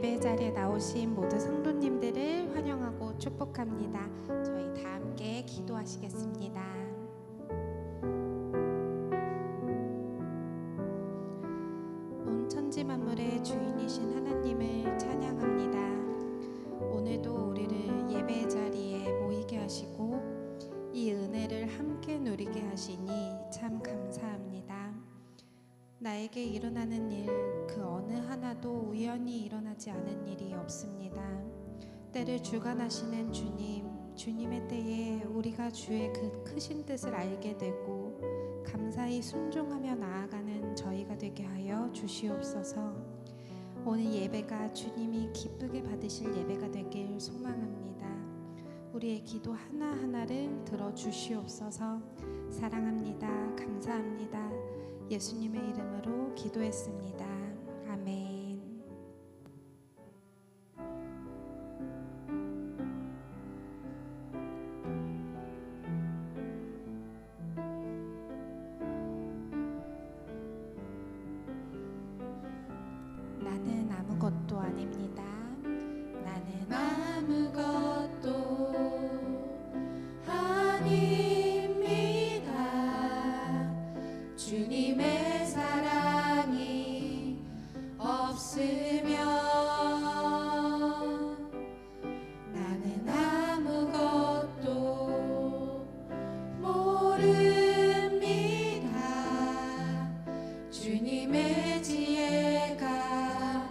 예배 자리에 나오신 모든 성도님들을 환영하고 축복합니다. 저희 다 함께 기도하시겠습니다. 온 천지 만물의 주인이신 하나님을 찬양합니다. 오늘도 우리를 예배 자리에 모이게 하시고 이 은혜를 함께 누리게 하시니 참 감사합니다. 나에게 일어나는 일 그 어느 하나도 우연히 일어나지 않은 일이 없습니다. 때를 주관하시는 주님, 주님의 때에 우리가 주의 그 크신 뜻을 알게 되고 감사히 순종하며 나아가는 저희가 되게 하여 주시옵소서. 오늘 예배가 주님이 기쁘게 받으실 예배가 되길 소망합니다. 우리의 기도 하나하나를 들어주시옵소서. 사랑합니다. 감사합니다. 예수님의 이름으로 기도했습니다. 아멘. 나는 아무것도 아닙니다. 나는 아무것도 아닙니다. 주님의 사랑이 없으면 나는 아무것도 모릅니다. 주님의 지혜가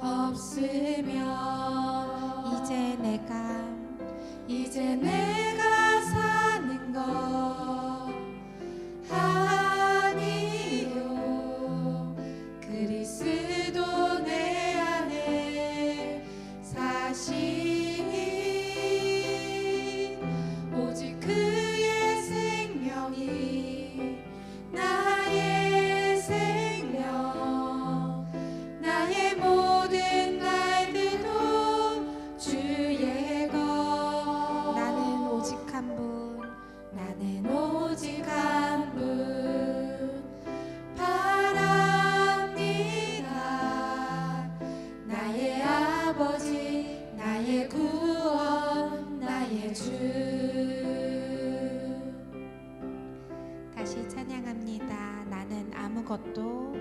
없으면 이제 내가 사는 것 아니요. 그리스도 내 안에 사시니 오직 그의 생명이 나의 생명, 나의 모든 날들도 주의 것. 나는 오직 한 분 바랍니다. 나의 아버지, 나의 구원, 나의 주. 다시 찬양합니다. 나는 아무것도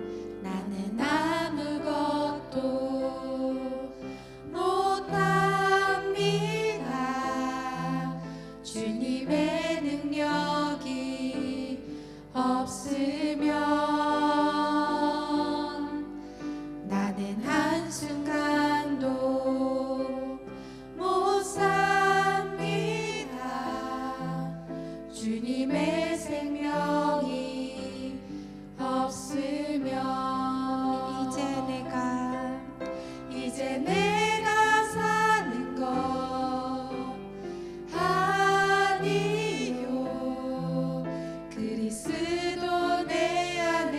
못합니다. 주님의 능력이 없으면 나는 한순간도 못 삽니다. 주님의 생명이 없으면 이제 내가 사는 것 아니요. 그리스도 내 안에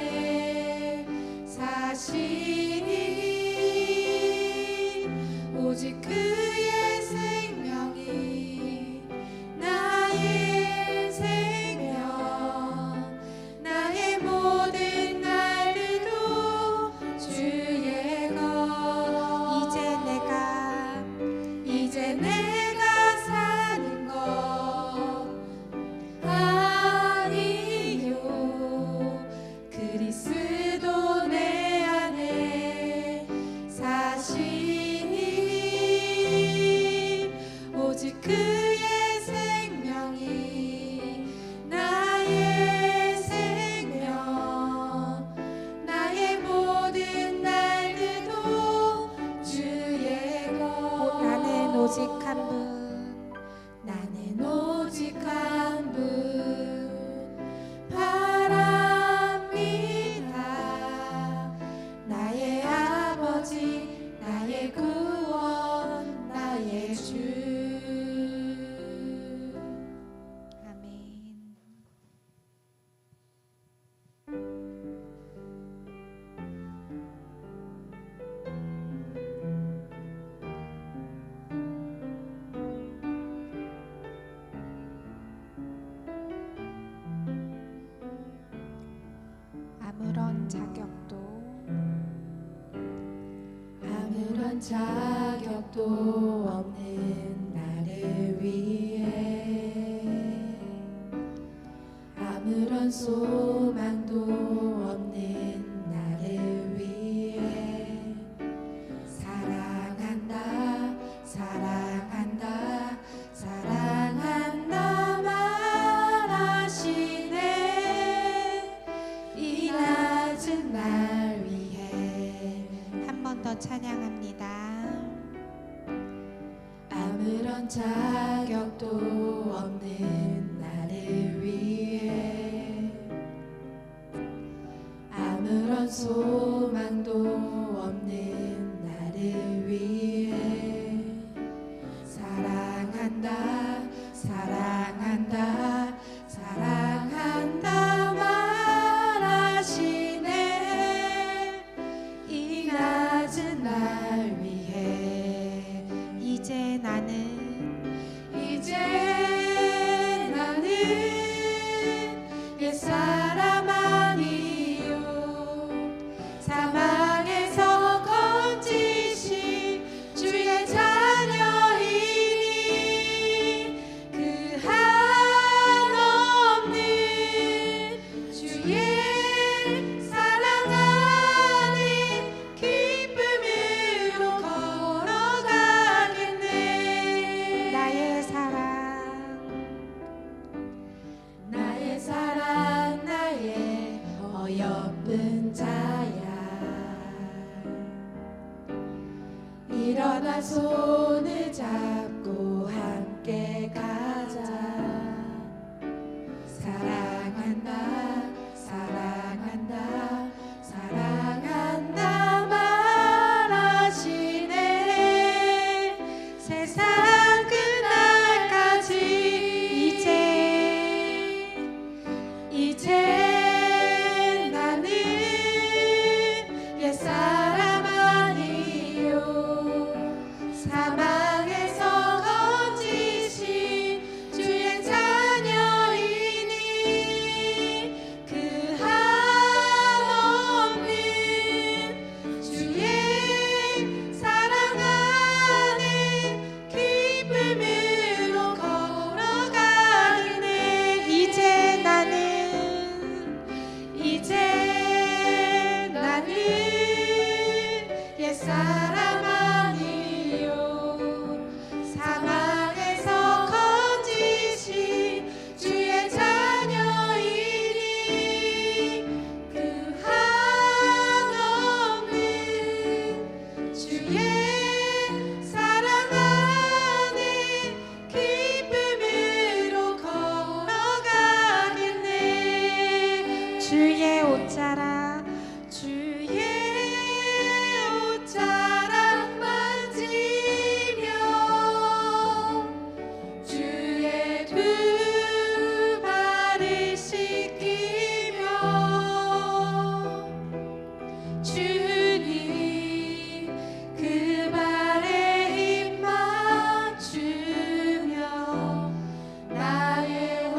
자격도 없는 나를 위해 아무런 소망도 없는 나를 위해 사랑한다 사랑한다 사랑한다 말하시네 이 낮은 날 위해 한 번 더 찬양합니다. 아무런 자격도 없는 나를 위해 아무런 소망도 없는 나를 위해 사랑한다 사랑한다 사랑한다 말하시네 이 낮은 날 위해 이제 나는 옛사람 아니요 사망에서 건지신 주의 자녀이니 그 한없는 주의 사랑 안에 기쁨으로 걸어가겠네 나의 사랑 나의 어여쁜 자야 일어나 손을 잡고 함께 가자 사랑한다 사랑한다 사랑한다 말하시네 세상 끝날까지 이제 나는 옛사람 아니요 사망에서 건지신 주의 자녀이니 그 한없는 주의 사랑 안에 기쁨으로 걸어가기네 이제 나는 옛사람 아니요 사망에서 건지신 주의 자녀이니 그 한없는 주의 사랑 안에 기쁨으로 걸어가겠네 주의 옷자락 만지며 주의 두 발을 씻기며 주님 그 발에 입 맞추며 나의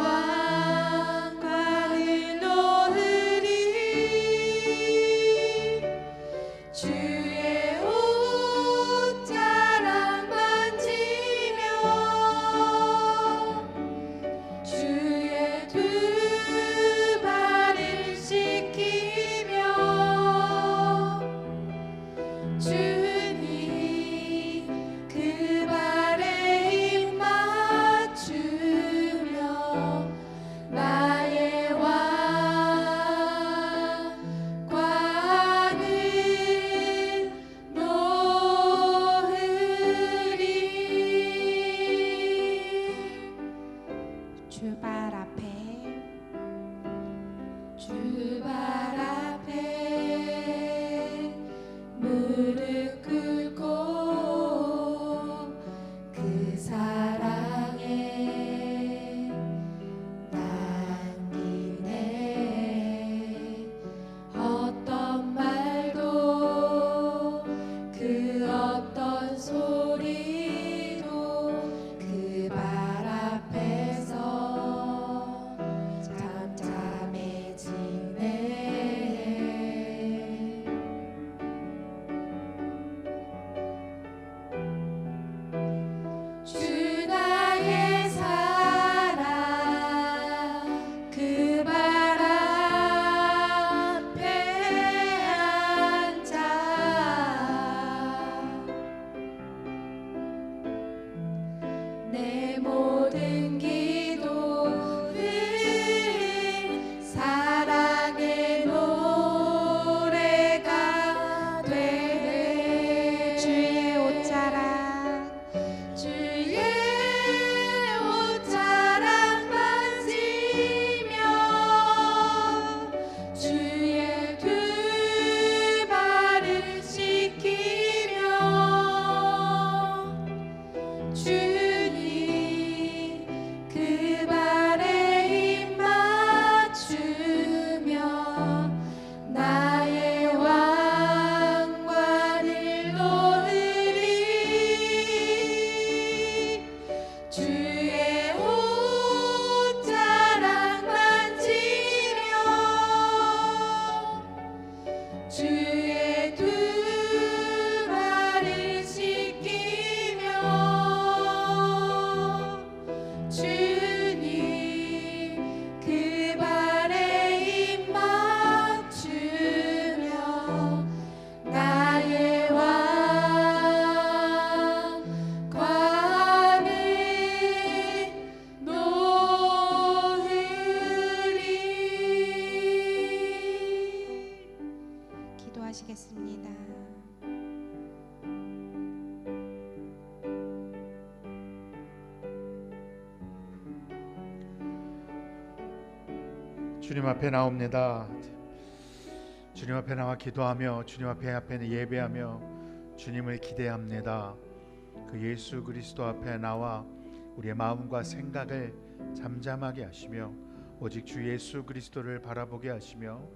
왕관을 놓으리 주의 옷자락 만지며 주의 두 발을 씻기며 주님 그 발에 입 맞추며 나의 왕관을 놓으리 주발 앞에 무릎 꿇고 그 사랑에 남기네 어떤 말도 그 어떤 소리도 그 발 앞에서 잠잠해지네 기도하시겠습니다. 주님 앞에 나옵니다. 주님 앞에 나와 기도하며 주님 앞에 예배하며 주님을 기대합니다. 그 예수 그리스도 앞에 나와 우리의 마음과 생각을 잠잠하게 하시며 오직 주 예수 그리스도를 바라보게 하시며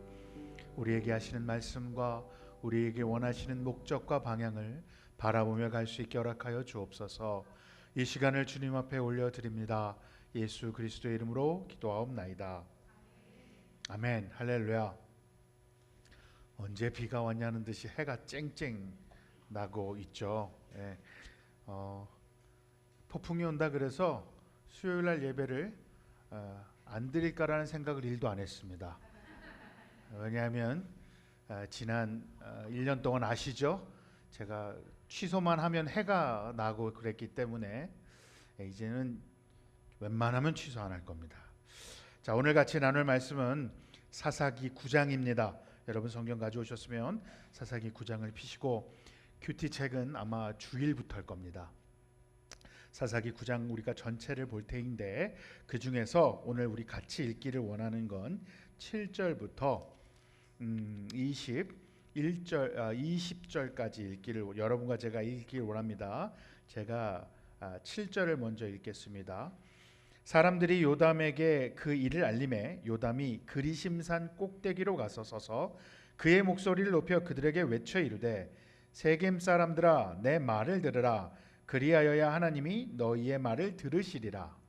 우리에게 하시는 말씀과 우리에게 원하시는 목적과 방향을 바라보며 갈 수 있게 허락하여 주옵소서. 이 시간을 주님 앞에 올려드립니다. 예수 그리스도의 이름으로 기도하옵나이다. 아멘. 할렐루야. 언제 비가 왔냐는 듯이 해가 쨍쨍 나고 있죠. 예. 폭풍이 온다 그래서 수요일날 예배를 안 드릴까라는 생각을 1도 안 했습니다. 왜냐하면 지난 1년 동안 아시죠? 제가 취소만 하면 해가 나고 그랬기 때문에 이제는 웬만하면 취소 안 할 겁니다. 자, 오늘 같이 나눌 말씀은 사사기 9장입니다. 여러분 성경 가져오셨으면 사사기 9장을 펴시고 큐티 책은 아마 주일부터 할 겁니다. 사사기 9장 우리가 전체를 볼 테인데 그 중에서 오늘 우리 같이 읽기를 원하는 건 7절부터 20절까지 읽기를 여러분과 제가 읽기를 원합니다. 제가 7절을 먼저 읽겠습니다. 사람들이 요담에게 그 일을 알림해 요담이 그리심산 꼭대기로 가서 서서 그의 목소리를 높여 그들에게 외쳐 이르되 세겜 사람들아 내 말을 들으라. 그리하여야 하나님이 너희의 말을 들으시리라.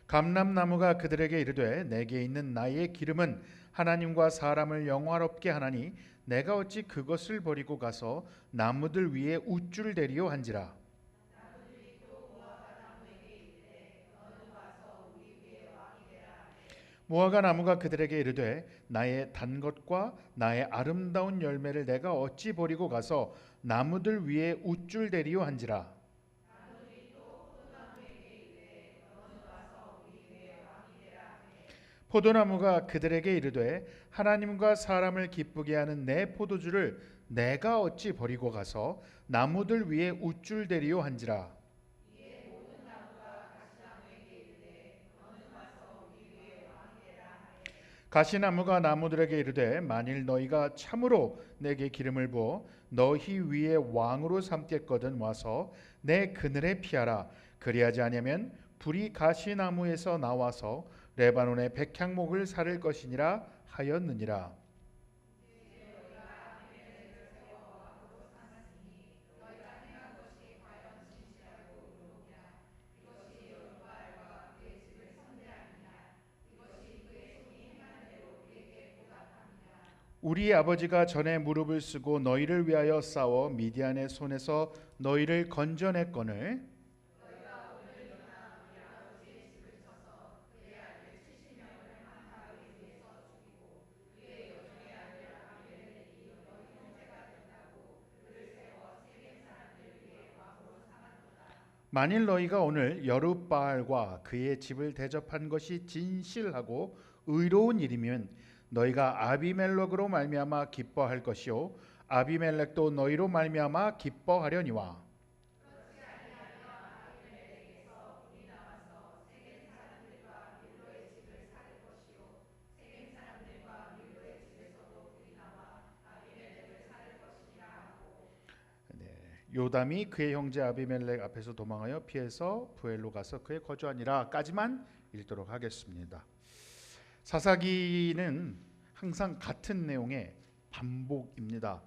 감람나무가 그들에게 이르되 내게 있는 나의 기름은 하나님과 사람을 영화롭게 하나니 내가 어찌 그것을 버리고 가서 나무들 위에 우쭐 대리오 한지라. 무화과 나무가 그들에게 이르되 나의 단 것과 나의 아름다운 열매를 내가 어찌 버리고 가서 나무들 위에 우쭐 대리오 한지라. 포도나무가 그들에게 이르되 하나님과 사람을 기쁘게 하는 내 포도주를 내가 어찌 버리고 가서 나무들 위에 우쭐 대리오 한지라. 가시나무가 나무들에게 이르되 만일 너희가 참으로 내게 기름을 부어 너희 위에 왕으로 삼겠거든 와서 내 그늘에 피하라. 그리하지 아니하면 불이 가시나무에서 나와서 레바논의 백향목을 사를 것이니라 하였느니라. 우리 아버지가 전에 무릎을 쓰고 너희를 위하여 싸워 미디안의 손에서 너희를 건져냈거늘 만일 너희가 오늘 여룻바알과 그의 집을 대접한 것이 진실하고 의로운 일이면 너희가 아비멜렉으로 말미암아 기뻐할 것이요 아비멜렉도 너희로 말미암아 기뻐하려니와. 요담이 그의 형제 아비멜렉 앞에서 도망하여 피해서 부엘로 가서 그의 거주하니라까지만 읽도록 하겠습니다. 사사기는 항상 같은 내용의 반복입니다.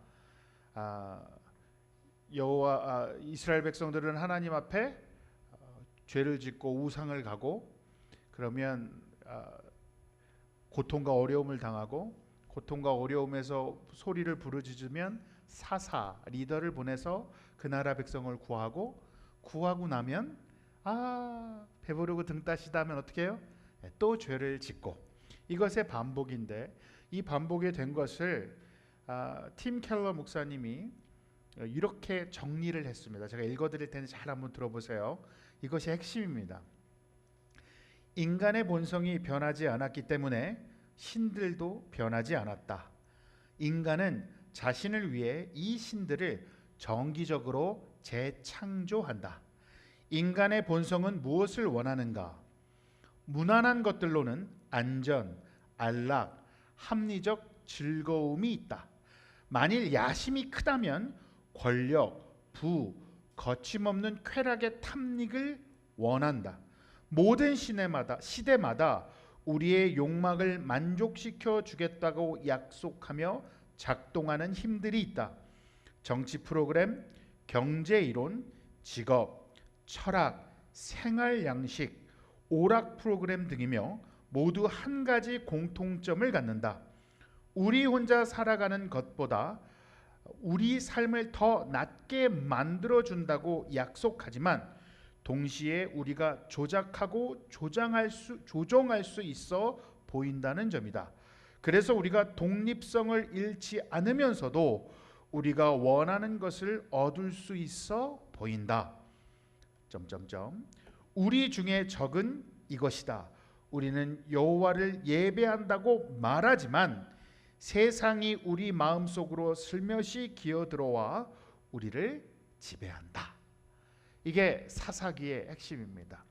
이스라엘 백성들은 하나님 앞에 죄를 짓고 우상을 가고 그러면 고통과 어려움을 당하고 고통과 어려움에서 소리를 부르짖으면 사사 리더를 보내서 그 나라 백성을 구하고 나면 배부르고 등 따시다 하면 어떻게 해요? 또 죄를 짓고 이것의 반복인데 이 반복이 된 것을 팀 켈러 목사님이 이렇게 정리를 했습니다. 제가 읽어드릴 테니 잘 한번 들어보세요. 이것이 핵심입니다. 인간의 본성이 변하지 않았기 때문에 신들도 변하지 않았다. 인간은 자신을 위해 이 신들을 정기적으로 재창조한다. 인간의 본성은 무엇을 원하는가? 무난한 것들로는 안전, 안락, 합리적 즐거움이 있다. 만일 야심이 크다면 권력, 부, 거침없는 쾌락의 탐닉을 원한다. 모든 시대마다 우리의 욕망을 만족시켜 주겠다고 약속하며 작동하는 힘들이 있다. 정치 프로그램, 경제 이론, 직업, 철학, 생활 양식, 오락 프로그램 등이며 모두 한 가지 공통점을 갖는다. 우리 혼자 살아가는 것보다 우리 삶을 더 낫게 만들어준다고 약속하지만 동시에 우리가 조작하고 조정할 수 있어 보인다는 점이다. 그래서 우리가 독립성을 잃지 않으면서도 우리가 원하는 것을 얻을 수 있어 보인다. 우리 중에 적은 이것이다. 우리는 여호와를 예배한다고 말하지만 세상이 우리 마음속으로 슬며시 기어들어와 우리를 지배한다. 이게 사사기의 핵심입니다.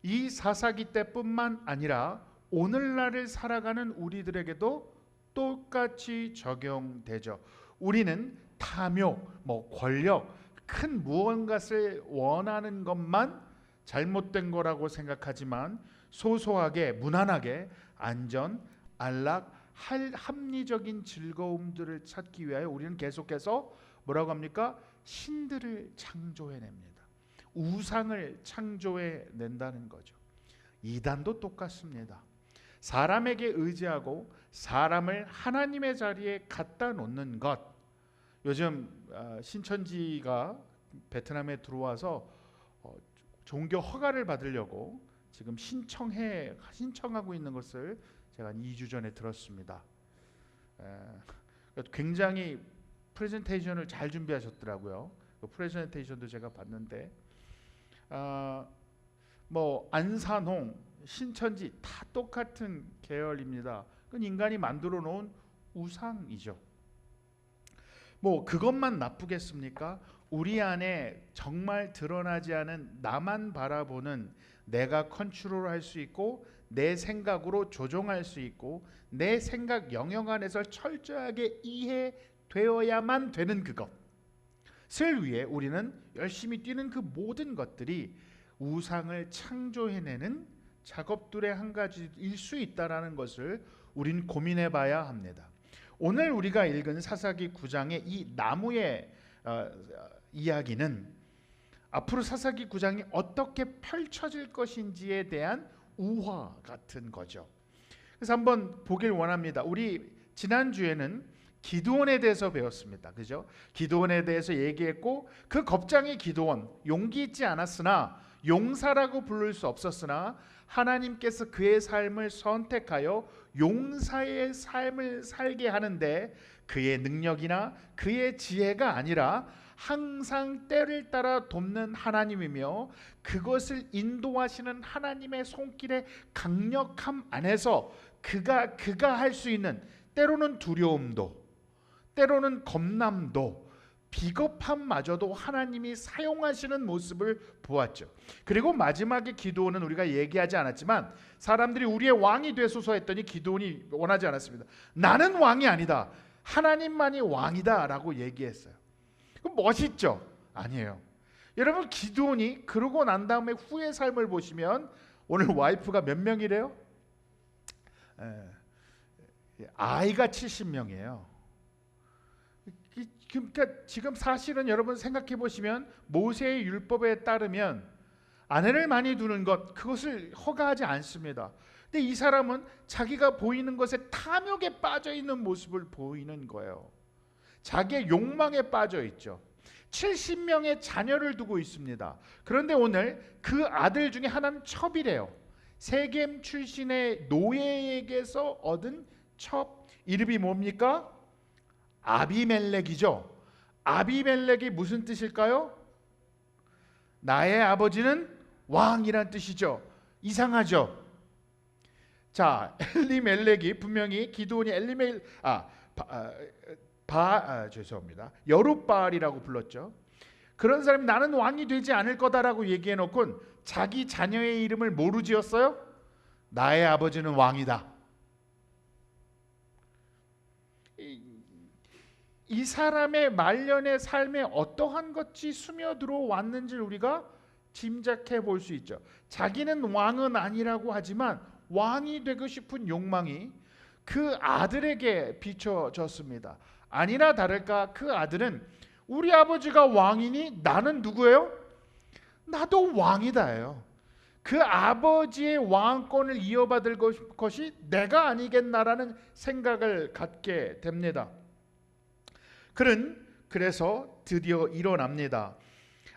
이 사사기 때뿐만 아니라 오늘날을 살아가는 우리들에게도 똑같이 적용되죠. 우리는 탐욕, 권력, 큰 무언가를 원하는 것만 잘못된 거라고 생각하지만 소소하게 무난하게 안전, 안락, 합리적인 즐거움들을 찾기 위하여 우리는 계속해서 뭐라고 합니까? 신들을 창조해냅니다. 우상을 창조해낸다는 거죠. 이단도 똑같습니다. 사람에게 의지하고 사람을 하나님의 자리에 갖다 놓는 것. 요즘 신천지가 베트남에 들어와서 종교 허가를 받으려고 지금 신청하고 있는 것을 제가 한 2주 전에 들었습니다. 굉장히 프레젠테이션을 잘 준비하셨더라고요. 그 프레젠테이션도 제가 봤는데 안산홍, 신천지 다 똑같은 계열입니다. 그건 인간이 만들어 놓은 우상이죠. 그것만 나쁘겠습니까? 우리 안에 정말 드러나지 않은 나만 바라보는 내가 컨트롤할 수 있고 내 생각으로 조종할 수 있고 내 생각 영역 안에서 철저하게 이해되어야만 되는 그것을 위해 우리는 열심히 뛰는 그 모든 것들이 우상을 창조해내는 작업들의 한 가지일 수 있다는 것을 우린 고민해 봐야 합니다. 오늘 우리가 읽은 사사기 9장의 이 나무의 이야기는 앞으로 사사기 9장이 어떻게 펼쳐질 것인지에 대한 우화 같은 거죠. 그래서 한번 보길 원합니다. 우리 지난주에는 기드온에 대해서 배웠습니다. 그죠? 기드온에 대해서 얘기했고 그 겁쟁이 기드온 용기 있지 않았으나 용사라고 부를 수 없었으나 하나님께서 그의 삶을 선택하여 용사의 삶을 살게 하는데 그의 능력이나 그의 지혜가 아니라 항상 때를 따라 돕는 하나님이며 그것을 인도하시는 하나님의 손길의 강력함 안에서 그가 할 수 있는 때로는 두려움도 때로는 겁남도 비겁함마저도 하나님이 사용하시는 모습을 보았죠. 그리고 마지막에 기드온은 우리가 얘기하지 않았지만 사람들이 우리의 왕이 되소서 했더니 기드온이 원하지 않았습니다. 나는 왕이 아니다. 하나님만이 왕이다 라고 얘기했어요. 멋있죠? 아니에요. 여러분 기드온이 그러고 난 다음에 후의 삶을 보시면 오늘 와이프가 몇 명이래요? 아이가 70명이에요. 그러니까 지금 사실은 여러분 생각해 보시면 모세의 율법에 따르면 아내를 많이 두는 것 그것을 허가하지 않습니다. 근데 이 사람은 자기가 보이는 것에 탐욕에 빠져 있는 모습을 보이는 거예요. 자기의 욕망에 빠져 있죠. 70명의 자녀를 두고 있습니다. 그런데 오늘 그 아들 중에 하나는 첩이래요. 세겜 출신의 노예에게서 얻은 첩. 이름이 뭡니까? 아비멜렉이죠. 아비멜렉이 무슨 뜻일까요? 나의 아버지는 왕이란 뜻이죠. 이상하죠? 자, 엘리멜렉이 분명히 기드온이 죄송합니다. 여룻바알이라고 불렀죠. 그런 사람이 나는 왕이 되지 않을 거다라고 얘기해놓고 자기 자녀의 이름을 뭐로 지었어요? 나의 아버지는 왕이다. 이 사람의 말년의 삶에 어떠한 것이 스며들어 왔는지를 우리가 짐작해 볼 수 있죠. 자기는 왕은 아니라고 하지만 왕이 되고 싶은 욕망이 그 아들에게 비춰졌습니다. 아니나 다를까 그 아들은 우리 아버지가 왕이니 나는 누구예요? 나도 왕이다예요. 그 아버지의 왕권을 이어받을 것이 내가 아니겠나라는 생각을 갖게 됩니다. 그래서 드디어 일어납니다.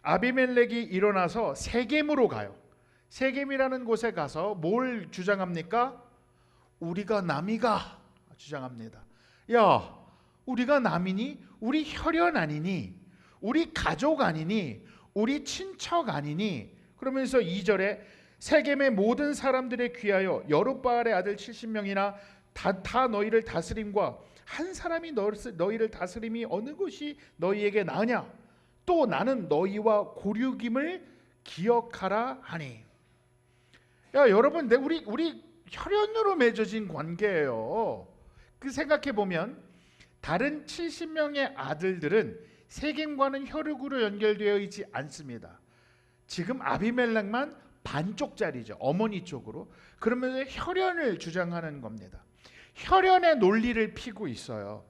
아비멜렉이 일어나서 세겜으로 가요. 세겜이라는 곳에 가서 뭘 주장합니까? 우리가 남이가 주장합니다. 야, 우리가 남이니? 우리 혈연 아니니? 우리 가족 아니니? 우리 친척 아니니? 그러면서 2절에 세겜의 모든 사람들에 귀하여 여룻바알의 아들 70명이나 다 너희를 다스림과 한 사람이 너희를 다스림이 어느 것이 너희에게 나으냐? 또 나는 너희와 고륙임을 기억하라 하니. 야, 여러분, 우리 혈연으로 맺어진 관계예요. 그 생각해 보면 다른 70명의 아들들은 세겜과는 혈육으로 연결되어 있지 않습니다. 지금 아비멜렉만 반쪽짜리죠. 어머니 쪽으로. 그러면서 혈연을 주장하는 겁니다. 혈연의 논리를 피고 있어요.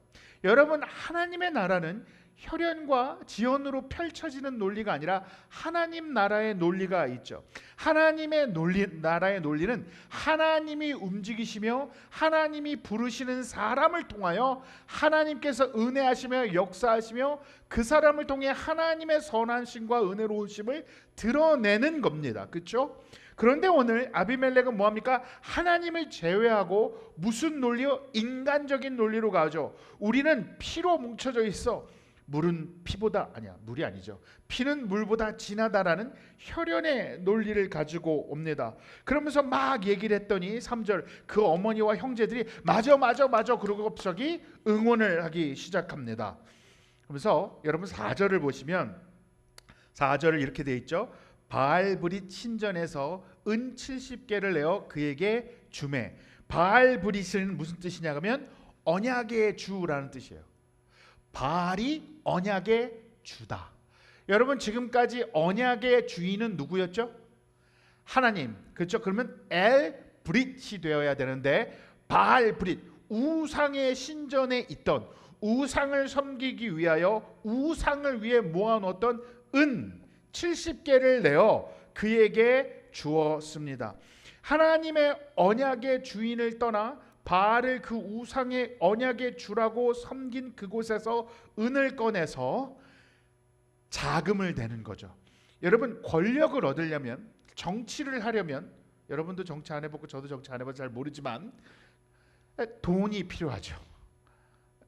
여러분, 하나님의 나라는 혈연과 지연으로 펼쳐지는 논리가 아니라 하나님 나라의 논리가 있죠. 하나님의 나라의 논리는 하나님이 움직이시며 하나님이 부르시는 사람을 통하여 하나님께서 은혜하시며 역사하시며 그 사람을 통해 하나님의 선하심과 은혜로우심을 드러내는 겁니다. 그렇죠? 그런데 오늘 아비멜렉은 뭐합니까? 하나님을 제외하고 무슨 논리요? 인간적인 논리로 가죠. 우리는 피로 뭉쳐져 있어. 물은 피보다 물이 아니죠. 피는 물보다 진하다라는 혈연의 논리를 가지고 옵니다. 그러면서 막 얘기를 했더니 3절 그 어머니와 형제들이 맞아 그러고 갑자기 응원을 하기 시작합니다. 그래서 여러분 4절을 보시면 4절을 이렇게 돼 있죠. 바알브릿 신전에서 은 70개를 내어 그에게 주매. 바알브릿은 무슨 뜻이냐 하면 언약의 주라는 뜻이에요. 바알이 언약의 주다. 여러분, 지금까지 언약의 주인은 누구였죠? 하나님. 그렇죠? 그러면 엘 브릿이 되어야 되는데 바알 브릿, 우상의 신전에 있던 우상을 섬기기 위하여 우상을 위해 모아놓았던 은 70개를 내어 그에게 주었습니다. 하나님의 언약의 주인을 떠나 바알을 그 우상의 언약의 주라고 섬긴 그곳에서 은을 꺼내서 자금을 대는 거죠. 여러분, 권력을 얻으려면, 정치를 하려면, 여러분도 정치 안 해보고 저도 정치 안 해봐서 잘 모르지만 돈이 필요하죠.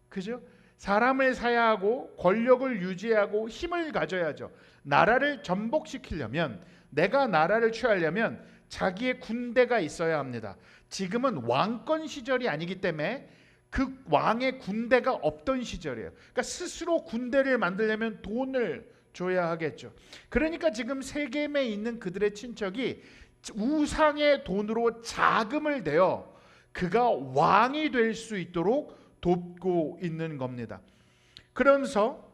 그죠? 사람을 사야 하고 권력을 유지하고 힘을 가져야죠. 나라를 전복시키려면, 내가 나라를 취하려면 자기의 군대가 있어야 합니다. 지금은 왕권 시절이 아니기 때문에 그 왕의 군대가 없던 시절이에요. 그러니까 스스로 군대를 만들려면 돈을 줘야 하겠죠. 그러니까 지금 세겜에 있는 그들의 친척이 우상의 돈으로 자금을 대어 그가 왕이 될 수 있도록 돕고 있는 겁니다. 그러면서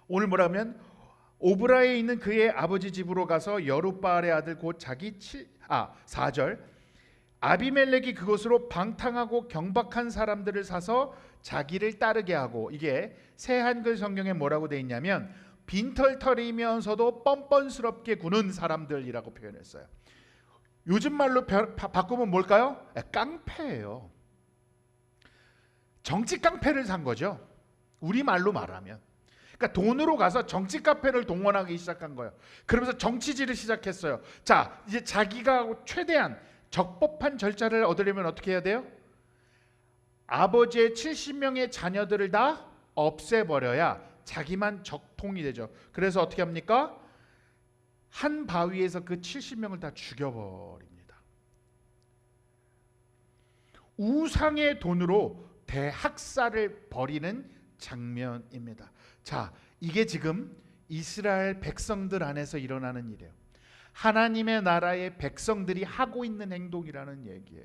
오늘 뭐라면 오브라에 있는 그의 아버지 집으로 가서 여룻바알의 아들 곧 자기 4절 아비멜렉이 그곳으로 방탕하고 경박한 사람들을 사서 자기를 따르게 하고, 이게 새 한글 성경에 뭐라고 돼 있냐면 빈털터리면서도 뻔뻔스럽게 구는 사람들이라고 표현했어요. 요즘 말로 바꾸면 뭘까요? 깡패예요. 정치 깡패를 산 거죠. 우리말로 말하면. 그러니까 돈으로 가서 정치 카페를 동원하기 시작한 거예요. 그러면서 정치질을 시작했어요. 자, 이제 자기가 최대한 적법한 절차를 얻으려면 어떻게 해야 돼요? 아버지의 70명의 자녀들을 다 없애버려야 자기만 적통이 되죠. 그래서 어떻게 합니까? 한 바위에서 그 70명을 다 죽여버립니다. 우상의 돈으로 대학살을 벌이는 장면입니다. 자, 이게 지금 이스라엘 백성들 안에서 일어나는 일이에요. 하나님의 나라의 백성들이 하고 있는 행동이라는 얘기예요.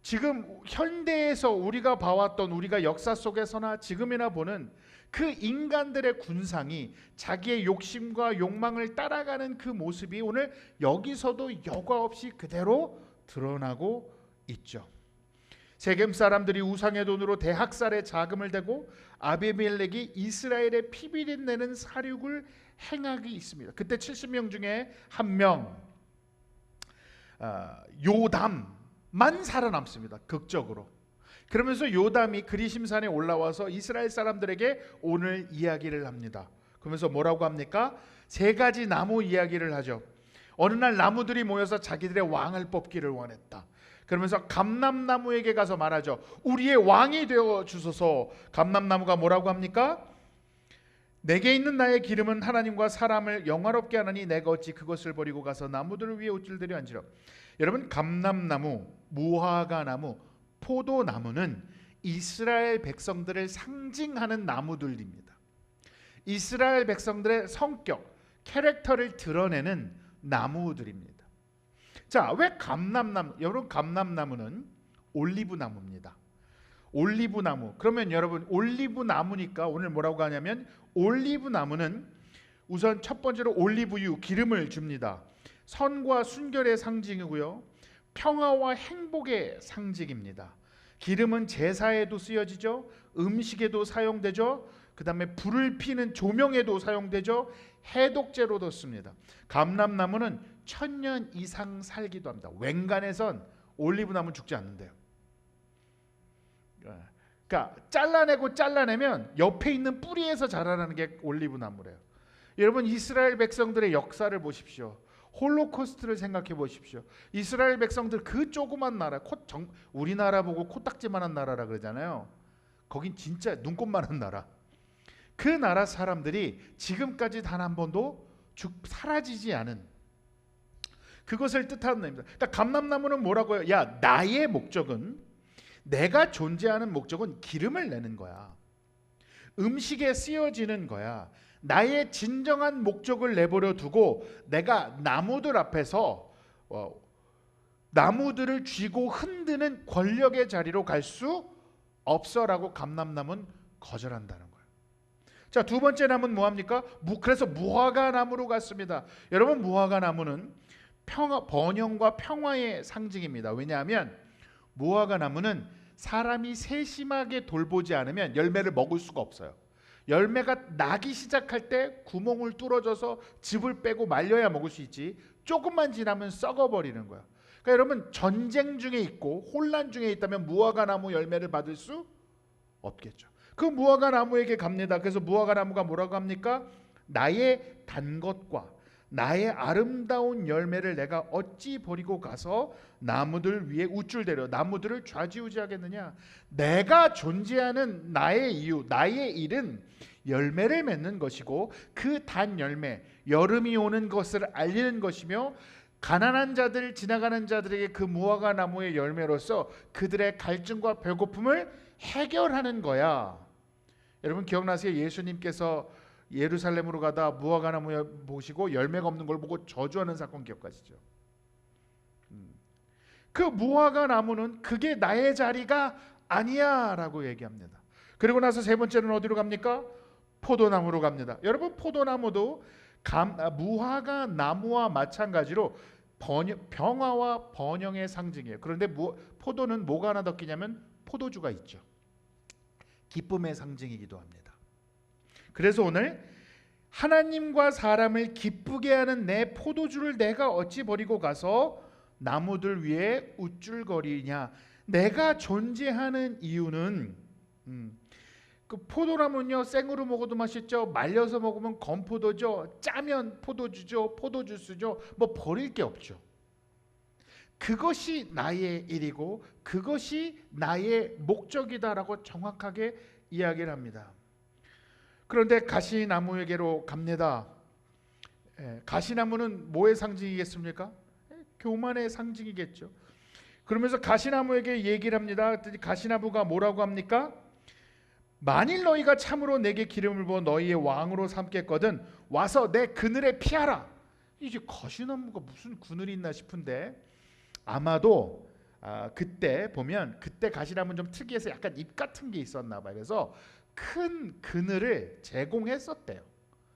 지금 현대에서 우리가 봐왔던, 우리가 역사 속에서나 지금이나 보는 그 인간들의 군상이 자기의 욕심과 욕망을 따라가는 그 모습이 오늘 여기서도 여과 없이 그대로 드러나고 있죠. 세겜 사람들이 우상의 돈으로 대학살에 자금을 대고 아비멜렉이 이스라엘의 피비린내는 사륙을 행하기 있습니다. 그때 70명 중에 한 명, 요담만 살아남습니다. 극적으로. 그러면서 요담이 그리심산에 올라와서 이스라엘 사람들에게 오늘 이야기를 합니다. 그러면서 뭐라고 합니까? 세 가지 나무 이야기를 하죠. 어느 날 나무들이 모여서 자기들의 왕을 뽑기를 원했다. 그러면서 감람나무에게 가서 말하죠. 우리의 왕이 되어 주소서. 감람나무가 뭐라고 합니까? 내게 있는 나의 기름은 하나님과 사람을 영화롭게 하나니 내가 어찌 그것을 버리고 가서 나무들을 위해 옷줄들여 앉으려. 여러분, 감람나무, 무화과나무, 포도나무는 이스라엘 백성들을 상징하는 나무들입니다. 이스라엘 백성들의 성격, 캐릭터를 드러내는 나무들입니다. 자, 왜 감람나무? 여러분, 감람나무는 올리브나무입니다. 올리브나무. 그러면 여러분, 올리브나무니까 오늘 뭐라고 하냐면 올리브나무는 우선 첫 번째로 올리브유, 기름을 줍니다. 선과 순결의 상징이고요, 평화와 행복의 상징입니다. 기름은 제사에도 쓰여지죠. 음식에도 사용되죠. 그 다음에 불을 피는 조명에도 사용되죠. 해독제로도 씁니다. 감람나무는 1000년 이상 살기도 합니다. 웬간에선 올리브나무는 죽지 않는데요. 그러니까 잘라내면 옆에 있는 뿌리에서 자라나는 게 올리브나무래요. 여러분, 이스라엘 백성들의 역사를 보십시오. 홀로코스트를 생각해 보십시오. 이스라엘 백성들 그 조그만 나라, 우리나라 보고 코딱지만한 나라라 그러잖아요. 거긴 진짜 눈곱만한 나라. 그 나라 사람들이 지금까지 단 한 번도 사라지지 않은 그것을 뜻하는 겁니다. 그러니까 감람나무는 뭐라고요? 야, 나의 목적은, 내가 존재하는 목적은 기름을 내는 거야. 음식에 쓰여지는 거야. 나의 진정한 목적을 내버려 두고 내가 나무들 앞에서 나무들을 쥐고 흔드는 권력의 자리로 갈 수 없어라고 감람나무는 거절한다는 거예요. 자, 두 번째 나무는 뭐합니까? 그래서 무화과 나무로 갔습니다. 여러분, 무화과 나무는 번영과 평화의 상징입니다. 왜냐하면 무화과 나무는 사람이 세심하게 돌보지 않으면 열매를 먹을 수가 없어요. 열매가 나기 시작할 때 구멍을 뚫어줘서 즙을 빼고 말려야 먹을 수 있지, 조금만 지나면 썩어버리는 거야. 그러니까 여러분, 전쟁 중에 있고 혼란 중에 있다면 무화과 나무 열매를 받을 수 없겠죠. 그 무화과 나무에게 갑니다. 그래서 무화과 나무가 뭐라고 합니까? 나의 단 것과 나의 아름다운 열매를 내가 어찌 버리고 가서 나무들 위에 우쭐대려 나무들을 좌지우지하겠느냐. 내가 존재하는 나의 이유, 나의 일은 열매를 맺는 것이고, 그 단 열매, 여름이 오는 것을 알리는 것이며, 가난한 자들, 지나가는 자들에게 그 무화과 나무의 열매로서 그들의 갈증과 배고픔을 해결하는 거야. 여러분, 기억나세요? 예수님께서 예루살렘으로 가다 무화과 나무 보시고 열매가 없는 걸 보고 저주하는 사건 기억하시죠? 그 무화과 나무는 그게 나의 자리가 아니야 라고 얘기합니다. 그리고 나서 세 번째는 어디로 갑니까? 포도나무로 갑니다. 여러분, 포도나무도 무화과 나무와 마찬가지로 평화와 번영의 상징이에요. 그런데 포도는 뭐가 하나 더 끼냐면 포도주가 있죠. 기쁨의 상징이기도 합니다. 그래서 오늘 하나님과 사람을 기쁘게 하는 내 포도주를 내가 어찌 버리고 가서 나무들 위에 우쭐거리냐. 내가 존재하는 이유는 그 포도나무는요, 생으로 먹어도 맛있죠. 말려서 먹으면 건포도죠. 짜면 포도주죠. 포도주스죠. 뭐 버릴 게 없죠. 그것이 나의 일이고 그것이 나의 목적이다라고 정확하게 이야기를 합니다. 그런데 가시나무에게로 갑니다. 가시나무는 뭐의 상징이겠습니까? 교만의 상징이겠죠. 그러면서 가시나무에게 얘기를 합니다. 가시나무가 뭐라고 합니까? 만일 너희가 참으로 내게 기름을 부어 너희의 왕으로 삼겠거든 와서 내 그늘에 피하라. 이제 가시나무가 무슨 그늘이 있나 싶은데 아마도 그때 보면 그때 가시나무는 좀 특이해서 약간 잎 같은 게 있었나 봐요. 그래서 큰 그늘을 제공했었대요.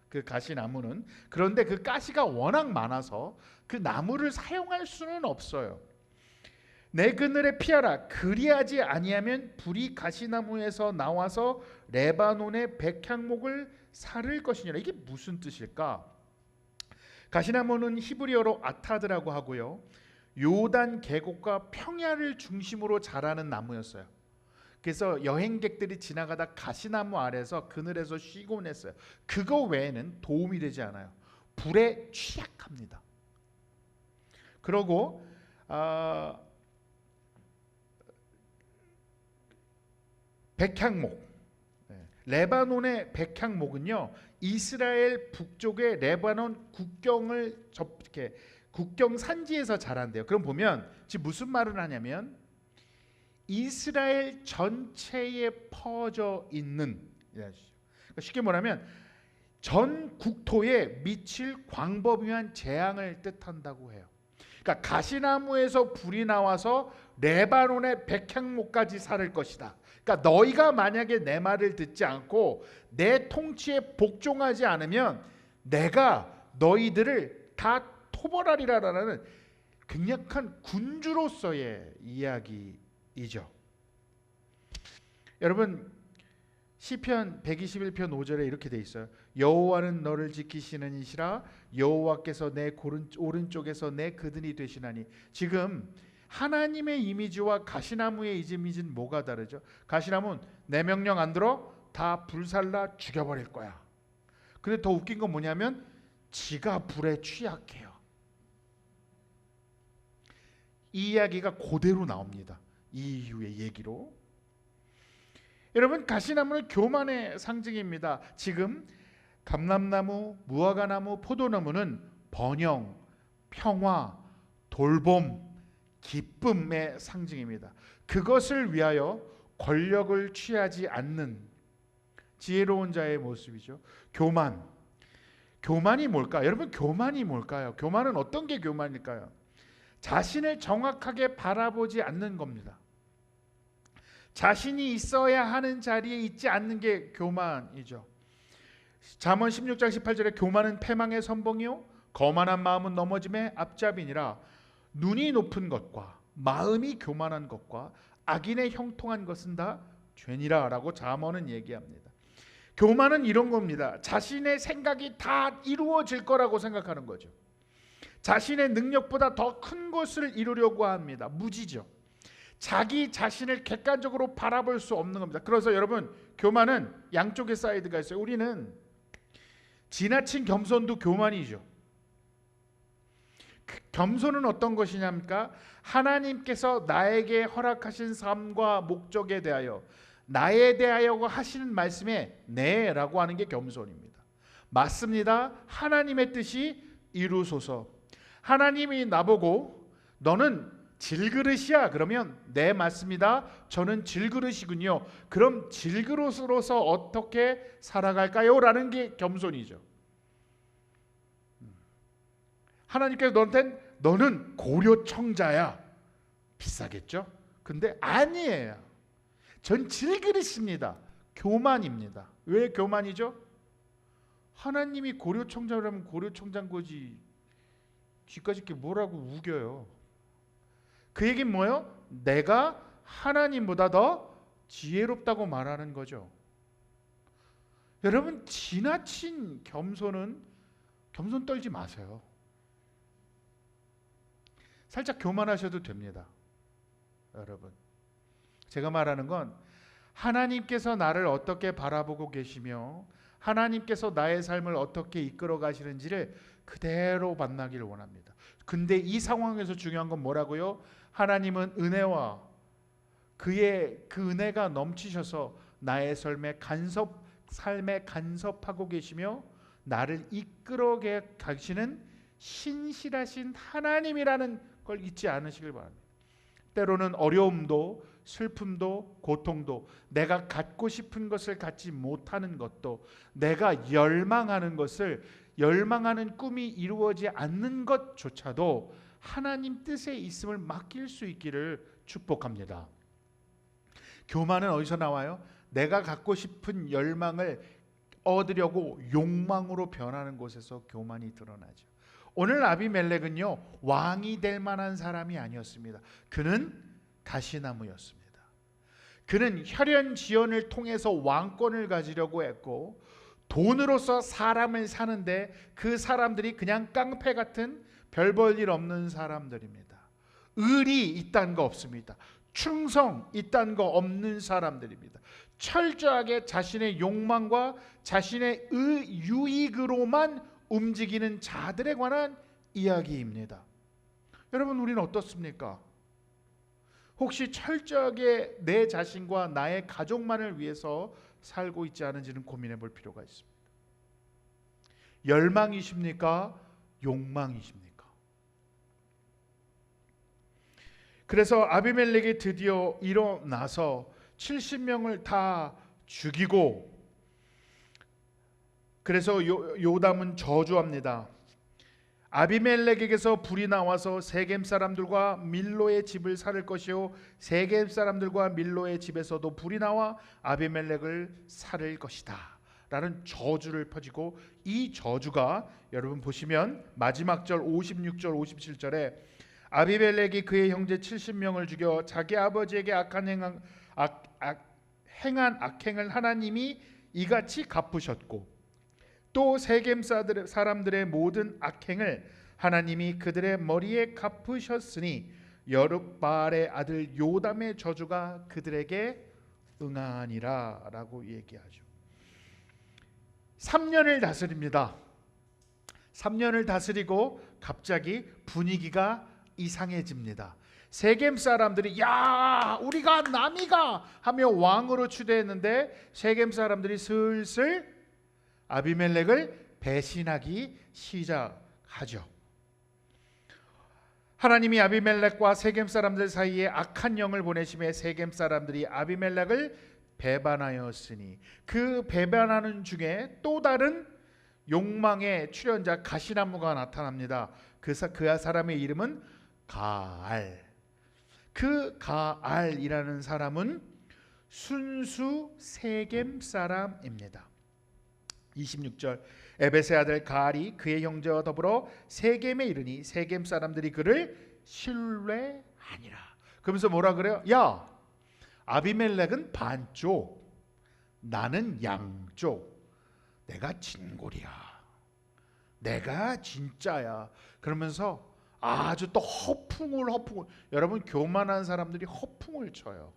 그 가시나무는. 그런데 그 가시가 워낙 많아서 그 나무를 사용할 수는 없어요. 내 그늘에 피하라. 그리하지 아니하면 불이 가시나무에서 나와서 레바논의 백향목을 사를 것이니라. 이게 무슨 뜻일까? 가시나무는 히브리어로 아타드라고 하고요. 요단 계곡과 평야를 중심으로 자라는 나무였어요. 그래서 여행객들이 지나가다 가시나무 아래서 그늘에서 쉬곤 했어요. 그거 외에는 도움이 되지 않아요. 불에 취약합니다. 그러고 백향목, 레바논의 백향목은요 이스라엘 북쪽의 레바논 국경 산지에서 자란대요. 그럼 보면 지금 무슨 말을 하냐면 이스라엘 전체에 퍼져 있는, 쉽게 말하면 전 국토에 미칠 광범위한 재앙을 뜻한다고 해요. 그러니까 가시나무에서 불이 나와서 레바논의 백향목까지 사를 것이다. 그러니까 너희가 만약에 내 말을 듣지 않고 내 통치에 복종하지 않으면 내가 너희들을 다 토벌하리라라는 강력한 군주로서의 이야기이죠. 여러분 시편 121편 5절에 이렇게 돼 있어요. 여호와는 너를 지키시는 이시라 여호와께서 내 오른쪽에서 내 그늘이 되시나니. 지금 하나님의 이미지와 가시나무의 이미지는 뭐가 다르죠? 가시나무는 내 명령 안 들어 다 불살라 죽여버릴 거야. 근데 더 웃긴 건 뭐냐면 지가 불에 취약해요. 이 이야기가 그대로 나옵니다. 이 이후의 얘기로. 여러분 가시나무는 교만의 상징입니다. 지금 감람나무, 무화과나무, 포도나무는 번영, 평화, 돌봄, 기쁨의 상징입니다. 그것을 위하여 권력을 취하지 않는 지혜로운 자의 모습이죠. 교만이 뭘까? 여러분 교만이 뭘까요? 교만은 어떤 게 교만일까요? 자신을 정확하게 바라보지 않는 겁니다. 자신이 있어야 하는 자리에 있지 않는 게 교만이죠. 잠언 16장 18절에 교만은 패망의 선봉이요 거만한 마음은 넘어짐의 앞잡이니라. 눈이 높은 것과 마음이 교만한 것과 악인의 형통한 것은 다 죄니라 라고 잠언은 얘기합니다. 교만은 이런 겁니다. 자신의 생각이 다 이루어질 거라고 생각하는 거죠. 자신의 능력보다 더 큰 것을 이루려고 합니다. 무지죠. 자기 자신을 객관적으로 바라볼 수 없는 겁니다. 그래서 여러분 교만은 양쪽의 사이드가 있어요. 우리는 지나친 겸손도 교만이죠. 겸손은 어떤 것이냐니까 하나님께서 나에게 허락하신 삶과 목적에 대하여 나에 대하여 하시는 말씀에 네라고 하는 게 겸손입니다. 맞습니다. 하나님의 뜻이 이루소서. 하나님이 나보고 너는 질그릇이야. 그러면 네 맞습니다. 저는 질그릇이군요. 그럼 질그릇으로서 어떻게 살아갈까요? 라는 게 겸손이죠. 하나님께서 너는 고려청자야. 비싸겠죠? 근데 아니에요. 전 질그릇입니다. 교만입니다. 왜 교만이죠? 하나님이 고려청자라면 고려청자인 거지. 쥐까짓 게 뭐라고 우겨요. 그 얘기는 뭐예요? 내가 하나님보다 더 지혜롭다고 말하는 거죠. 여러분 지나친 겸손 떨지 마세요. 살짝 교만하셔도 됩니다. 여러분 제가 말하는 건 하나님께서 나를 어떻게 바라보고 계시며 하나님께서 나의 삶을 어떻게 이끌어 가시는지를 그대로 만나기를 원합니다. 근데 이 상황에서 중요한 건 뭐라고요? 하나님은 은혜와 그 은혜가 넘치셔서 나의 삶에 간섭하고 계시며 나를 이끌어 가시는 신실하신 하나님이라는 걸 잊지 않으시길 바랍니다. 때로는 어려움도 슬픔도 고통도 내가 갖고 싶은 것을 갖지 못하는 것도 내가 열망하는 꿈이 이루어지지 않는 것조차도 하나님 뜻에 있음을 맡길 수 있기를 축복합니다. 교만은 어디서 나와요? 내가 갖고 싶은 열망을 얻으려고 욕망으로 변하는 곳에서 교만이 드러나죠. 오늘 아비멜렉은요, 왕이 될 만한 사람이 아니었습니다. 그는 가시나무였습니다. 그는 혈연지연을 통해서 왕권을 가지려고 했고 돈으로서 사람을 사는데 그 사람들이 그냥 깡패 같은 별 볼 일 없는 사람들입니다. 의리 있다는 거 없습니다. 충성 있다는 거 없는 사람들입니다. 철저하게 자신의 욕망과 자신의 유익으로만 움직이는 자들에 관한 이야기입니다. 여러분, 우리는 어떻습니까? 혹시 철저하게 내 자신과 나의 가족만을 위해서 살고 있지 않은지는 고민해 볼 필요가 있습니다. 열망이십니까? 욕망이십니까? 그래서 아비멜렉이 드디어 일어나서 70명을 다 죽이고, 그래서 요담은 저주합니다. 아비멜렉에게서 불이 나와서 세겜 사람들과 밀로의 집을 살을 것이요 세겜 사람들과 밀로의 집에서도 불이 나와 아비멜렉을 살을 것이다 라는 저주를 퍼지고, 이 저주가 여러분 보시면 마지막 절 56절 57절에 아비멜렉이 그의 형제 70명을 죽여 자기 아버지에게 행한 악행을 하나님이 이같이 갚으셨고, 또 세겜 사람들의 모든 악행을 하나님이 그들의 머리에 갚으셨으니 여룹바알의 아들 요담의 저주가 그들에게 응하니라 라고 얘기하죠. 3년을 다스립니다. 3년을 다스리고 갑자기 분위기가 이상해집니다. 세겜 사람들이 야 우리가 남이가 하며 왕으로 추대했는데 세겜 사람들이 슬슬 아비멜렉을 배신하기 시작하죠. 하나님이 아비멜렉과 세겜 사람들 사이에 악한 영을 보내심에 세겜 사람들이 아비멜렉을 배반하였으니 그 배반하는 중에 또 다른 욕망의 출현자 가시나무가 나타납니다. 그 사람의 이름은 가알. 그 가알이라는 사람은 순수 세겜 사람입니다. 26절 에벳의 아들 가알이 그의 형제와 더불어 세겜에 이르니 세겜 사람들이 그를 신뢰하니라. 그러면서 뭐라 그래요? 야, 아비멜렉은 반쪽, 나는 양쪽, 내가 진골이야, 내가 진짜야. 그러면서 아주 또 허풍을 여러분, 교만한 사람들이 허풍을 쳐요.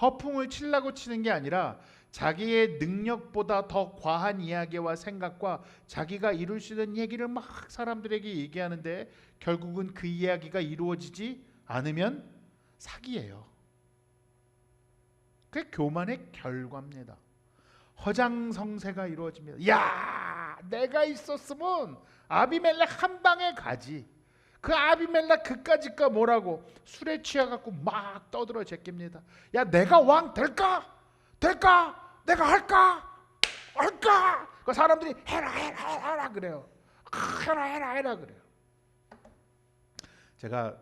허풍을 치려고 치는 게 아니라 자기의 능력보다 더 과한 이야기와 생각과 자기가 이룰 수 있는 얘기를 막 사람들에게 얘기하는데 결국은 그 이야기가 이루어지지 않으면 사기예요. 그게 교만의 결과입니다. 허장성세가 이루어집니다. 야, 내가 있었으면 아비멜렉 한 방에 가지. 그 아비멜렉 그까짓까 뭐라고 술에 취해갖고 막 떠들어 제낍니다. 야, 내가 왕 될까? 내가 할까? 그 사람들이 해라 그래요. 해라 그래요. 제가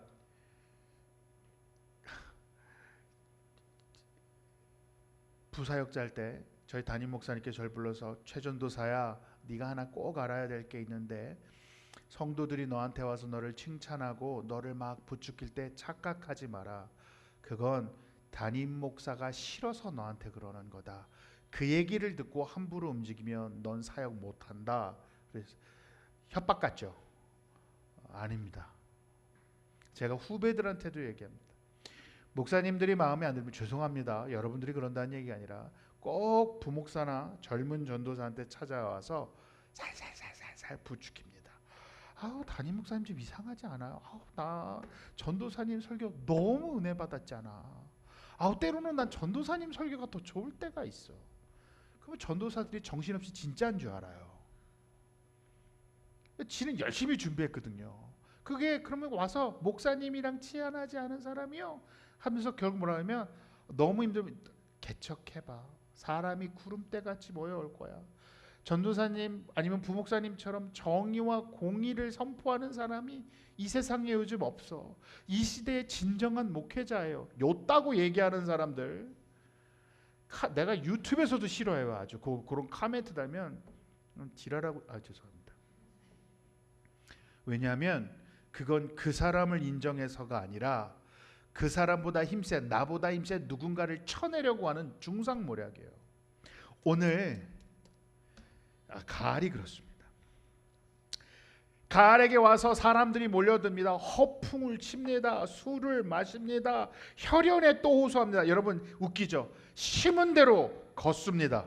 부사역자 할 때 저희 담임 목사님께 저를 불러서 최전도사야, 네가 하나 꼭 알아야 될 게 있는데 성도들이 너한테 와서 너를 칭찬하고 너를 막 부추길 때 착각하지 마라. 그건 담임 목사가 싫어서 너한테 그러는 거다. 그 얘기를 듣고 함부로 움직이면 넌 사역 못한다. 그래서 협박 같죠? 아닙니다. 제가 후배들한테도 얘기합니다. 목사님들이 마음에 안 들면 죄송합니다. 여러분들이 그런다는 얘기가 아니라 꼭 부목사나 젊은 전도사한테 찾아와서 살살 부추깁니다. 아우, 담임 목사님 좀 이상하지 않아요? 아우, 나 전도사님 설교 너무 은혜 받았잖아. 때로는 난 전도사님 설교가 더 좋을 때가 있어. 그러면 전도사들이 정신없이 진짜인 줄 알아요. 지는 열심히 준비했거든요. 그게 그러면 와서 목사님이랑 친하지 않은 사람이요 하면서 결국 뭐라 하면 너무 힘들면 개척해봐. 사람이 구름대같이 모여올 거야. 전도사님 아니면 부목사님처럼 정의와 공의를 선포하는 사람이 이 세상에 요즘 없어. 이 시대의 진정한 목회자예요. 요따고 얘기하는 사람들 내가 유튜브에서도 싫어해요. 아주 그런 코멘트 달면 지랄하고 죄송합니다. 왜냐하면 그건 그 사람을 인정해서가 아니라 그 사람보다 힘센 나보다 힘센 누군가를 쳐내려고 하는 중상모략이에요. 오늘 가알이 그렇습니다. 가알에게 와서 사람들이 몰려듭니다. 허풍을 칩니다. 술을 마십니다. 혈연에 또 호소합니다. 여러분 웃기죠? 심은 대로 걷습니다.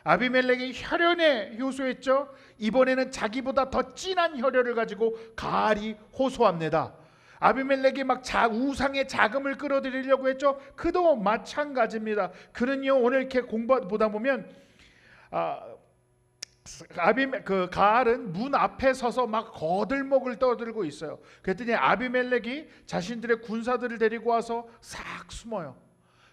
아비멜렉이 혈연에 호소했죠. 이번에는 자기보다 더 진한 혈연을 가지고 가알이 호소합니다. 아비멜렉이 막 우상의 자금을 끌어들이려고 했죠. 그도 마찬가지입니다. 그는요 오늘 이렇게 공부보다 보면 가알은 문 앞에 서서 막 거들먹을 떠들고 있어요. 그랬더니 아비멜렉이 자신들의 군사들을 데리고 와서 싹 숨어요.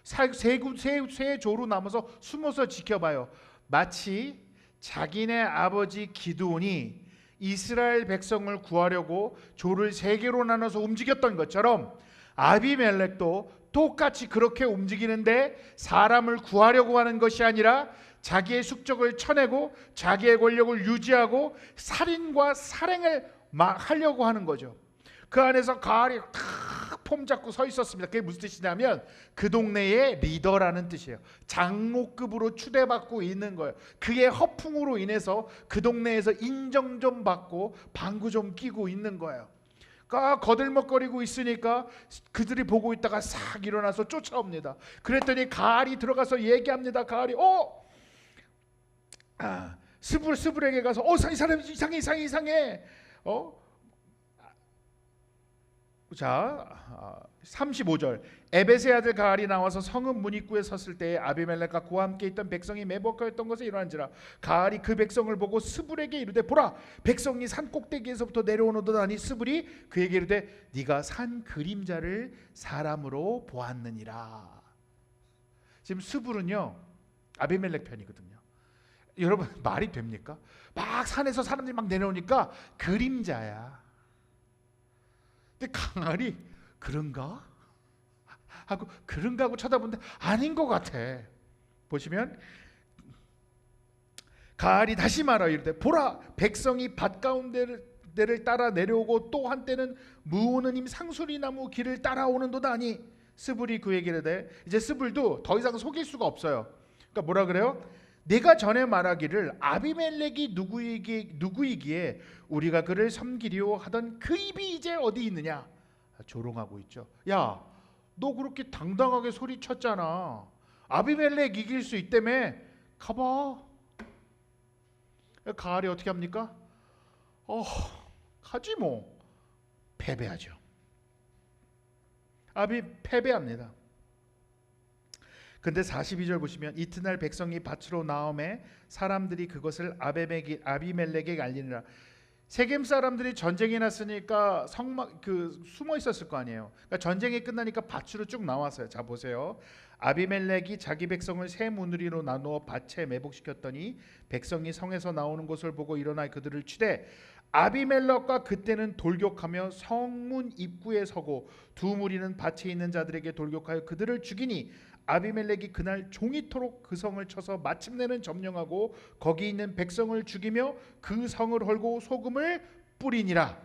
세 조로 나눠서 숨어서 지켜봐요. 마치 자기네 아버지 기드온이 이스라엘 백성을 구하려고 조를 세 개로 나눠서 움직였던 것처럼 아비멜렉도 똑같이 그렇게 움직이는데 사람을 구하려고 하는 것이 아니라 자기의 숙적을 쳐내고 자기의 권력을 유지하고 살인과 살행을 하려고 하는 거죠. 그 안에서 가알이 폼 잡고 서 있었습니다. 그게 무슨 뜻이냐면 그 동네의 리더라는 뜻이에요. 장로급으로 추대받고 있는 거예요. 그의 허풍으로 인해서 그 동네에서 인정 좀 받고 방구 좀 끼고 있는 거예요. 그러니까 거들먹거리고 있으니까 그들이 보고 있다가 싹 일어나서 쫓아옵니다. 그랬더니 가알이 들어가서 얘기합니다. 가알이 스불에게 가서 이 사람 이상해. 자 35절 에벳의 아들 가알이 나와서 성읍 문 입구에 섰을 때에 아비멜렉과 그와 함께 있던 백성이 매복하였던 것에 일어난지라 가알이 그 백성을 보고 스불에게 이르되 보라 백성이 산 꼭대기에서부터 내려오노더니 스불이 그에게 이르되 네가 산 그림자를 사람으로 보았느니라. 지금 스불은요 아비멜렉 편이거든요. 여러분 말이 됩니까? 막 산에서 사람들이 막 내려오니까 그림자야. 근데 가알이 그런가 하고 쳐다보는데 아닌 것 같아. 보시면 가알이 다시 말하여 이르되 보라 백성이 밭 가운데를 따라 내려오고 또 한때는 무오느님 상수리나무 길을 따라오는도다 하니 스불이 그에게 이르되 이제 스불도 더 이상 속일 수가 없어요. 그러니까 뭐라 그래요? 내가 전에 말하기를 아비멜렉이 누구이기에 우리가 그를 섬기려 하던 그 입이 이제 어디 있느냐. 조롱하고 있죠. 야, 너 그렇게 당당하게 소리쳤잖아. 아비멜렉 이길 수 있다며. 가봐. 가알이 어떻게 합니까? 가지 뭐. 패배하죠. 패배합니다. 근데 42절 보시면 이튿날 백성이 밭으로 나오매 사람들이 그것을 아비멜렉에게 알리니라. 세겜 사람들이 전쟁이 났으니까 숨어 있었을 거 아니에요. 그러니까 전쟁이 끝나니까 밭으로 쭉 나왔어요. 자 보세요. 아비멜렉이 자기 백성을 세 무리로 나누어 밭에 매복시켰더니 백성이 성에서 나오는 것을 보고 일어나 그들을 치되 아비멜렉과 그때는 돌격하며 성문 입구에 서고 두 무리는 밭에 있는 자들에게 돌격하여 그들을 죽이니 아비멜렉이 그날 종이토록 그 성을 쳐서 마침내는 점령하고 거기 있는 백성을 죽이며 그 성을 헐고 소금을 뿌리니라.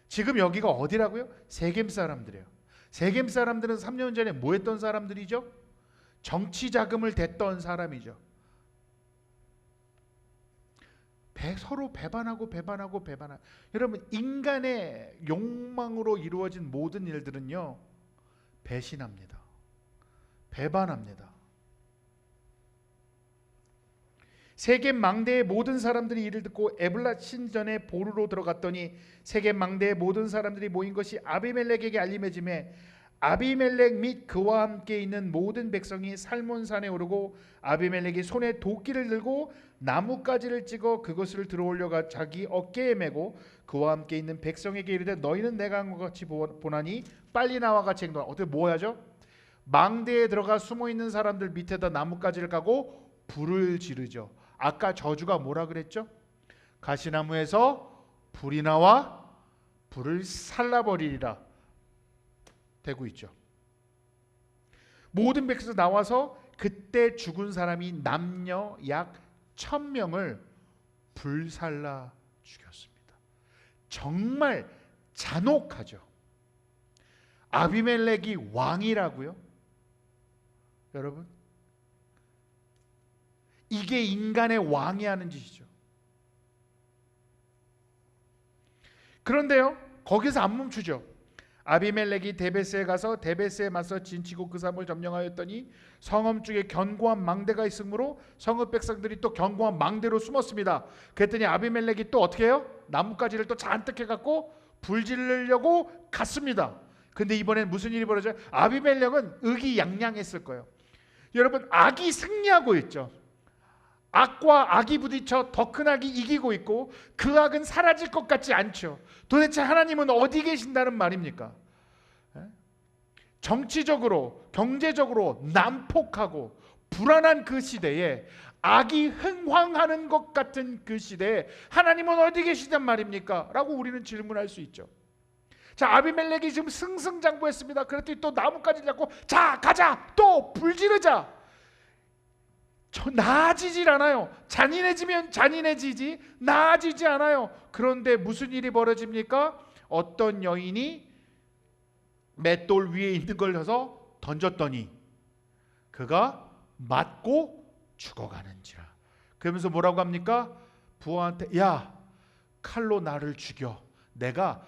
지금 여기가 어디라고요? 세겜 사람들이에요. 세겜 사람들은 3년 전에 뭐 했던 사람들이죠? 정치 자금을 댔던 사람이죠. 서로 배반하고. 여러분 인간의 욕망으로 이루어진 모든 일들은요 배신합니다. 배반합니다. 세겜 망대의 모든 사람들이 이를 듣고 에블랏 신전에 보루로 들어갔더니 세겜 망대의 모든 사람들이 모인 것이 아비멜렉에게 알림해지매 아비멜렉 및 그와 함께 있는 모든 백성이 살몬산에 오르고 아비멜렉이 손에 도끼를 들고 나뭇가지를 찍어 그것을 들어올려가 자기 어깨에 메고 그와 함께 있는 백성에게 이르되 너희는 내가 한 것 같이 보나니 빨리 나와 같이 행동하라. 어떻게 뭐 하죠? 망대에 들어가 숨어 있는 사람들 밑에다 나뭇가지를 까고 불을 지르죠. 아까 저주가 뭐라 그랬죠? 가시나무에서 불이 나와 불을 살라버리리라 되고 있죠. 모든 백성에서 나와서 그때 죽은 사람이 남녀 약 1000명을 불살라 죽였습니다. 정말 잔혹하죠. 아비멜렉이 왕이라고요? 여러분, 이게 인간의 왕이 하는 짓이죠. 그런데요, 거기서 안 멈추죠. 아비멜렉이 데베스에 가서 데베스에 맞서 진치고 그 삶을 점령하였더니 성읍 중에 견고한 망대가 있으므로 성읍 백성들이 또 견고한 망대로 숨었습니다. 그랬더니 아비멜렉이 또 어떻게 해요? 나뭇가지를 또 잔뜩 해갖고 불 지르려고 갔습니다. 근데 이번엔 무슨 일이 벌어져요? 아비멜렉은 의기양양했을 거예요. 여러분, 악이 승리하고 있죠. 악과 악이 부딪혀 더 큰 악이 이기고 있고 그 악은 사라질 것 같지 않죠. 도대체 하나님은 어디 계신다는 말입니까? 정치적으로 경제적으로 난폭하고 불안한 그 시대에 악이 흥황하는 것 같은 그 시대에 하나님은 어디 계시단 말입니까? 라고 우리는 질문할 수 있죠. 자, 아비멜렉이 지금 승승장구했습니다. 그랬더니 또 나뭇가지 잡고 자 가자 또 불 지르자. 나아지질 않아요. 잔인해지면 잔인해지지 나아지지 않아요. 그런데 무슨 일이 벌어집니까? 어떤 여인이 맷돌 위에 있는 걸 져서 던졌더니 그가 맞고 죽어가는지라. 그러면서 뭐라고 합니까? 부하한테 야, 칼로 나를 죽여. 내가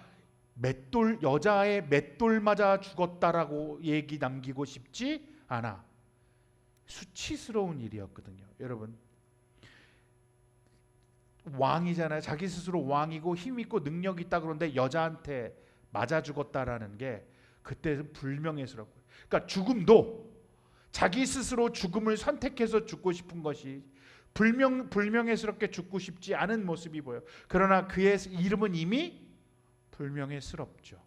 여자의 맷돌 맞아 죽었다라고 얘기 남기고 싶지 않아. 수치스러운 일이었거든요. 여러분, 왕이잖아요. 자기 스스로 왕이고 힘 있고 능력 있다 그런데 여자한테 맞아 죽었다라는 게 그때는 불명예스럽고, 그러니까 죽음도 자기 스스로 죽음을 선택해서 죽고 싶은 것이 불명예스럽게 죽고 싶지 않은 모습이 보여요. 그러나 그의 이름은 이미 불명예스럽죠.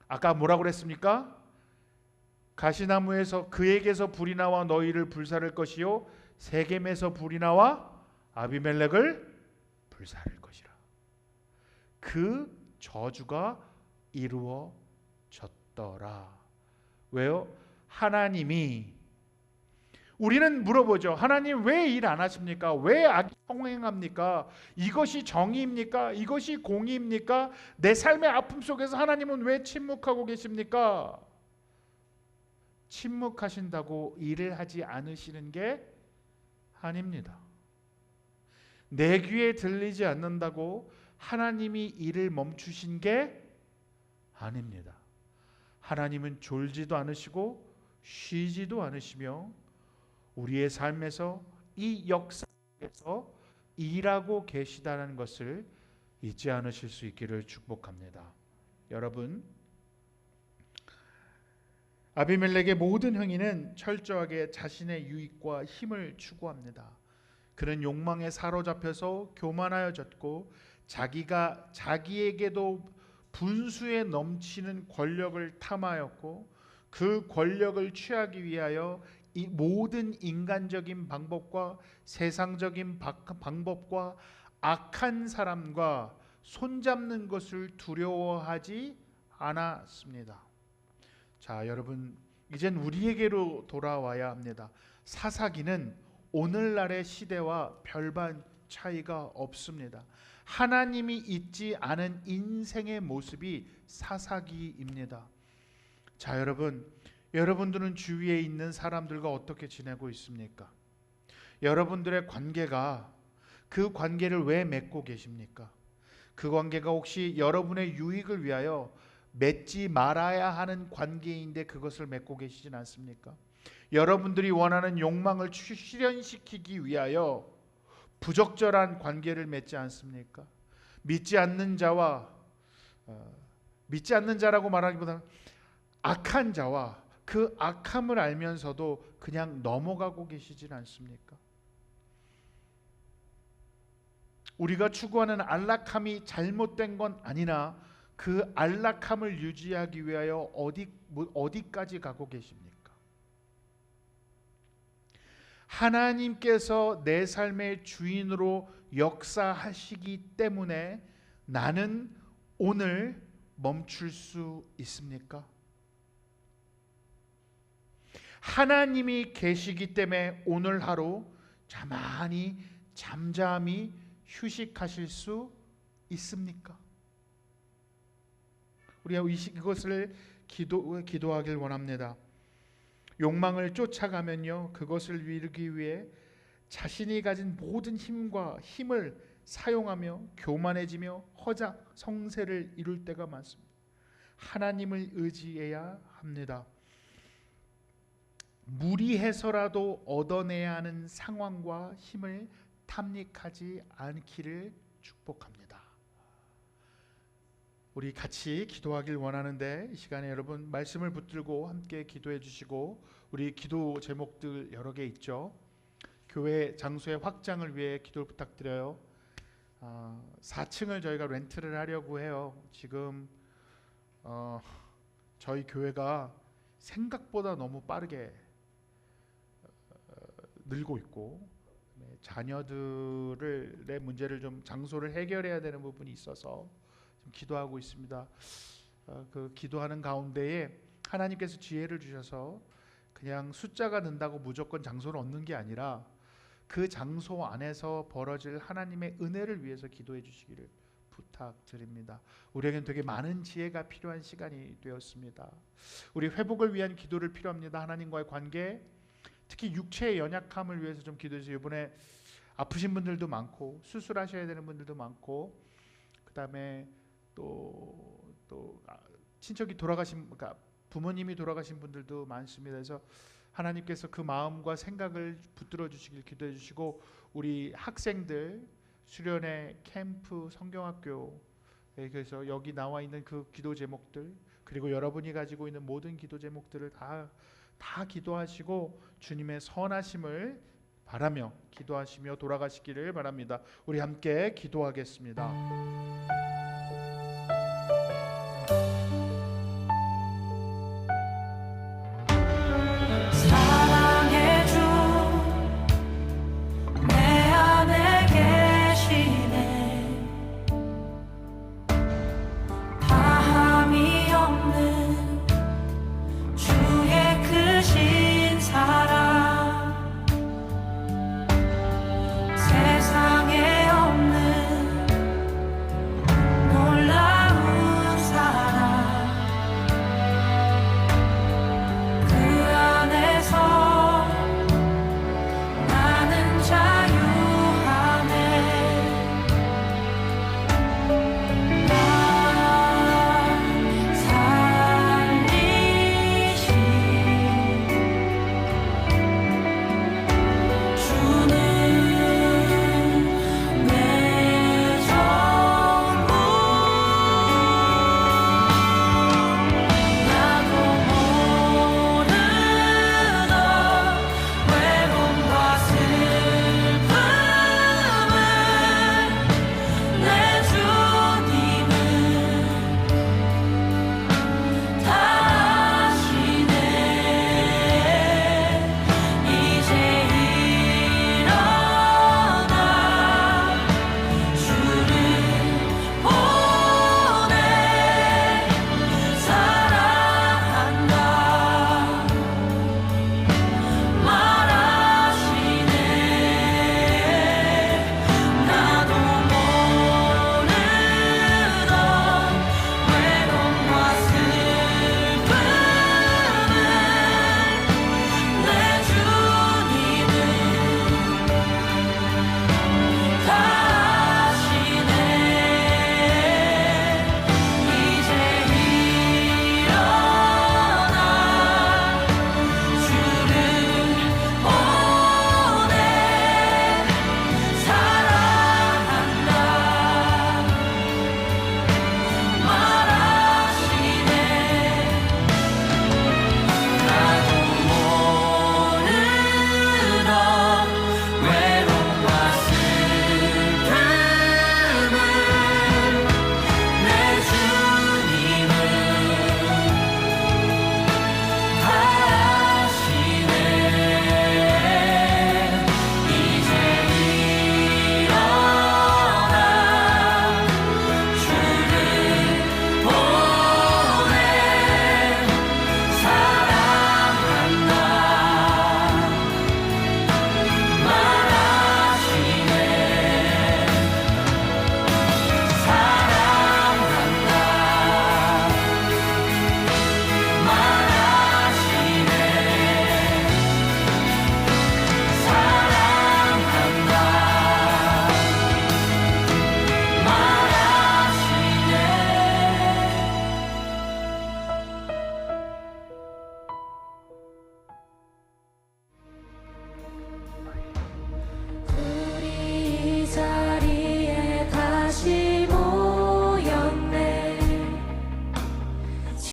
아까 뭐라고 그랬습니까? 가시나무에서 그에게서 불이 나와 너희를 불사를 것이요 세겜에서 불이 나와 아비멜렉을 불사를 것이라. 그 저주가 이루어졌더라. 왜요? 하나님이, 우리는 물어보죠. 하나님 왜 일 안 하십니까? 왜 악이 성행합니까? 이것이 정의입니까? 이것이 공의입니까? 내 삶의 아픔 속에서 하나님은 왜 침묵하고 계십니까? 침묵하신다고 일을 하지 않으시는 게 아닙니다. 내 귀에 들리지 않는다고 하나님이 일을 멈추신 게 아닙니다. 하나님은 졸지도 않으시고 쉬지도 않으시며 우리의 삶에서 이 역사에서 일하고 계시다는 것을 잊지 않으실 수 있기를 축복합니다. 여러분, 아비멜렉의 모든 행위는 철저하게 자신의 유익과 힘을 추구합니다. 그는 욕망에 사로잡혀서 교만하여졌고 자기에게도 분수에 넘치는 권력을 탐하였고 그 권력을 취하기 위하여 이 모든 인간적인 방법과 세상적인 방법과 악한 사람과 손잡는 것을 두려워하지 않았습니다. 자, 여러분, 이젠 우리에게로 돌아와야 합니다. 사사기는 오늘날의 시대와 별반 차이가 없습니다. 하나님이 있지 않은 인생의 모습이 사사기입니다. 자, 여러분들은 주위에 있는 사람들과 어떻게 지내고 있습니까? 여러분들의 관계가, 그 관계를 왜 맺고 계십니까? 그 관계가 혹시 여러분의 유익을 위하여 맺지 말아야 하는 관계인데 그것을 맺고 계시진 않습니까? 여러분들이 원하는 욕망을 실현시키기 위하여 부적절한 관계를 맺지 않습니까? 믿지 않는 자라고 말하기보다는 악한 자와 그 악함을 알면서도 그냥 넘어가고 계시진 않습니까? 우리가 추구하는 안락함이 잘못된 건 아니나 그 안락함을 유지하기 위하여 어디까지 가고 계십니까? 하나님께서 내 삶의 주인으로 역사하시기 때문에 나는 오늘 멈출 수 있습니까? 하나님이 계시기 때문에 오늘 하루 가만히 잠잠히 휴식하실 수 있습니까? 우리가 이것을 기도하길 원합니다. 욕망을 쫓아가면요, 그것을 이루기 위해 자신이 가진 모든 힘을 사용하며 교만해지며 허작 성세를 이룰 때가 많습니다. 하나님을 의지해야 합니다. 무리해서라도 얻어내야 하는 상황과 힘을 탐닉하지 않기를 축복합니다. 우리 같이 기도하길 원하는데 이 시간에 여러분 말씀을 붙들고 함께 기도해 주시고, 우리 기도 제목들 여러 개 있죠. 교회 장소의 확장을 위해 기도를 부탁드려요. 4층을 저희가 렌트를 하려고 해요. 지금 저희 교회가 생각보다 너무 빠르게 늘고 있고 자녀들의 문제를 좀 장소를 해결해야 되는 부분이 있어서 좀 기도하고 있습니다. 그 기도하는 가운데에 하나님께서 지혜를 주셔서 그냥 숫자가 는다고 무조건 장소를 얻는 게 아니라 그 장소 안에서 벌어질 하나님의 은혜를 위해서 기도해 주시기를 부탁드립니다. 우리에겐 되게 많은 지혜가 필요한 시간이 되었습니다. 우리 회복을 위한 기도를 필요합니다. 하나님과의 관계, 특히 육체의 연약함을 위해서 좀 기도해 주세요. 이번에 아프신 분들도 많고 수술하셔야 되는 분들도 많고, 그다음에 또 친척이 돌아가신, 그러니까 부모님이 돌아가신 분들도 많습니다. 그래서 하나님께서 그 마음과 생각을 붙들어 주시길 기도해 주시고, 우리 학생들 수련회 캠프 성경학교, 그래서 여기 나와 있는 그 기도 제목들, 그리고 여러분이 가지고 있는 모든 기도 제목들을 다 기도하시고 주님의 선하심을 바라며 기도하시며 돌아가시기를 바랍니다. 우리 함께 기도하겠습니다.